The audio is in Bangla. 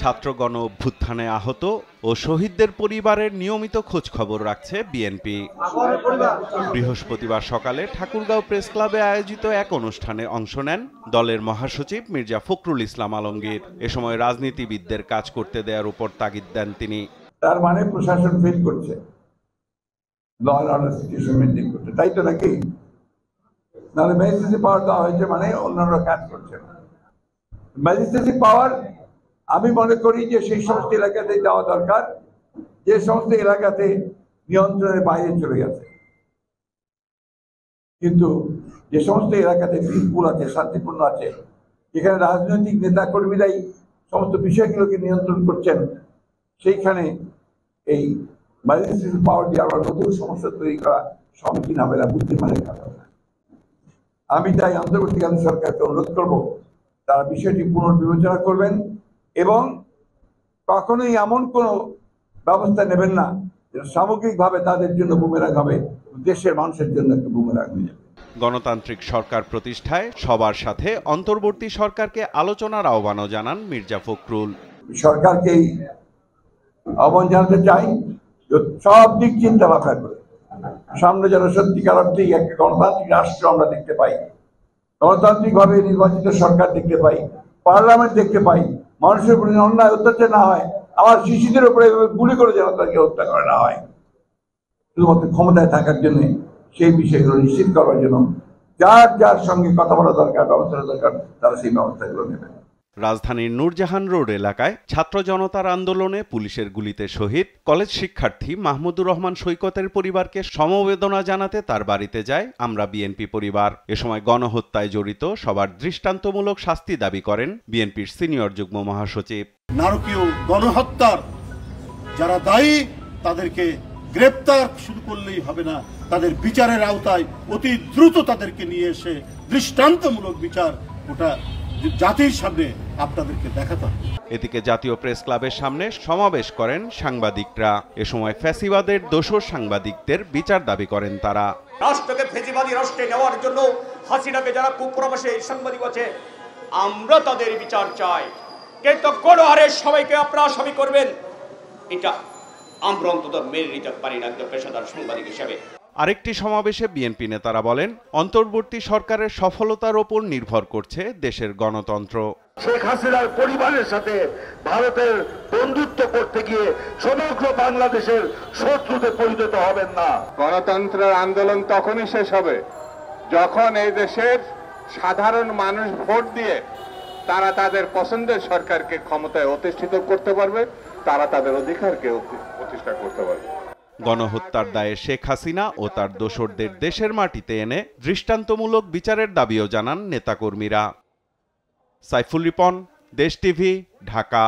ছাত্রগণ অভ্যুত্থানে আহত ও শহীদদের পরিবারের নিয়মিত খোঁজ খবর রাখছে বিএনপি। বৃহস্পতিবার সকালে ঠাকুরগাঁও প্রেস ক্লাবে আয়োজিত এক অনুষ্ঠানে অংশ নেন দলের মহাসচিব মির্জা ফখরুল ইসলাম আলমগীর। এ সময় রাজনীতিবিদদের কাজ করতে দেওয়ার উপর তাগিদ দেন তিনি। তার মানে প্রশাসন ফেল করছে, law and order situation maintain করতে, তাই তো নাকি? নাহলে ম্যাজিস্ট্রেসি পাওয়ার দেওয়া হয়েছে মানে অন্যান্য কাজ করছে না। ম্যাজিস্ট্রেসি পাওয়ার আমি মনে করি যে সেই সমস্ত এলাকাতে দেওয়া দরকার যে সমস্ত এলাকাতে নিয়ন্ত্রণের বাইরে চলে গেছে, কিন্তু যে সমস্ত এলাকাতে পিসফুল আছে, শান্তিপূর্ণ আছে, যেখানে রাজনৈতিক নেতা কর্মীরাই সমস্ত বিষয়গুলোকে নিয়ন্ত্রণ করছেন, সেইখানে এই ম্যাজিস্ট্রেসি পাওয়ার দিয়ে আবার নতুন সমস্যা তৈরি করা সম্মুখীন হবে না, বুদ্ধিমানের কথা না। আমি তাই অন্তর্বর্তীকালীন সরকারকে অনুরোধ করব তারা বিষয়টি পুনর্বিবেচনা করবেন এবং কখনোই এমন কোনো ব্যবস্থা নেবেন না যেটা সামগ্রিকভাবে তাদের জন্য বুমেরাং হবে, দেশের মানুষের জন্য একটা বুমেরাং হয়ে যাবে। গণতান্ত্রিক সরকার প্রতিষ্ঠায় সবার সাথে অন্তর্বর্তী সরকারকে আলোচনার আহ্বানও জানান মির্জা ফখরুল। সরকারকে আহ্বান জানাতে চাই সব দিক চিন্তা ভাবনা করে সামনে যেন সত্যিকার অর্থেই একটা গণতান্ত্রিক রাষ্ট্র আমরা দেখতে পাই, গণতান্ত্রিক ভাবে নির্বাচিত সরকার দেখতে পাই, পার্লামেন্ট দেখতে পাই, মানুষের উপর অন্যায় অত্যাচার না হয়, আমার শিশুদের উপরে গুলি করে যেন তাকে হত্যা করা না হয়। শুধুমাত্র ক্ষমতায় থাকার জন্য সেই বিষয়গুলো নিশ্চিত করার জন্য যার যার সঙ্গে কথা বলা দরকার, ব্যবস্থা দরকার, তারা সেই ব্যবস্থাগুলো নেবেন। রাজধানীর নূরজাহান রোড এলাকায় ছাত্র জনতার আন্দোলনে পুলিশের গুলিতে শহীদ কলেজ শিক্ষার্থী মাহমুদুর রহমান সৈকতের পরিবারকে সমবেদনা জানাতে তার বাড়িতে যায় আমরা বিএনপি পরিবার। এ সময় গণহত্যায় জড়িত সবার দৃষ্টান্তমূলক শাস্তি দাবি করেন বিএনপির সিনিয়র যুগ্ম মহাসচিব। নারকীয় গণহত্যার যারা দায়ী তাদেরকে গ্রেপ্তার শুরু করলেই হবে না, তাদের বিচারের আওতায় অতি দ্রুত তাদেরকে নিয়ে এসে দৃষ্টান্তমূলক বিচার ওটা জাতির সামনে আপনাদেরকে দেখাতে হবে। এদিকে জাতীয় প্রেস ক্লাবের সামনে সমাবেশ করেন সাংবাদিকরা। এ সময় ফ্যাসিবাদের দোষর সাংবাদিকদের বিচার দাবি করেন তারা। রাষ্ট্রকে ফ্যাসিবাদী রাষ্ট্রে নেওয়ার জন্য হাসিনাকে যারা কুপ্রবাসে সাংবাদিক আছে, আমরা তাদের বিচার চাই, কিন্তু কোন হারে সবাইকে আপনারা আসামি করবেন এটা আমরা অন্তত মেনে নিতে পারি না একজন পেশাদার সাংবাদিক হিসেবে। আরেকটি সমাবেশে বিএনপি নেতারা বলেন অন্তর্বর্তী সরকারের সফলতার ওপর নির্ভর করছে দেশের গণতন্ত্র। শেখ হাসিনার পরিবারের সাথে ভারতের বন্ধুত্ব করতে গিয়ে সমগ্র বাংলাদেশের শত্রুতে পরিণত হবেন না। গণতন্ত্রের আন্দোলন তখনই শেষ হবে যখন এই দেশের সাধারণ মানুষ ভোট দিয়ে তারা তাদের পছন্দের সরকারকে ক্ষমতায় অধিষ্ঠিত করতে পারবে, তারা তাদের অধিকারকে প্রতিষ্ঠা করতে পারবে। গণহত্যার দায়ে শেখ হাসিনা ও তার দোসরদের দেশের মাটিতে এনে দৃষ্টান্তমূলক বিচারের দাবিও জানান নেতাকর্মীরা। সাইফুল রিপন, দেশ টিভি, ঢাকা।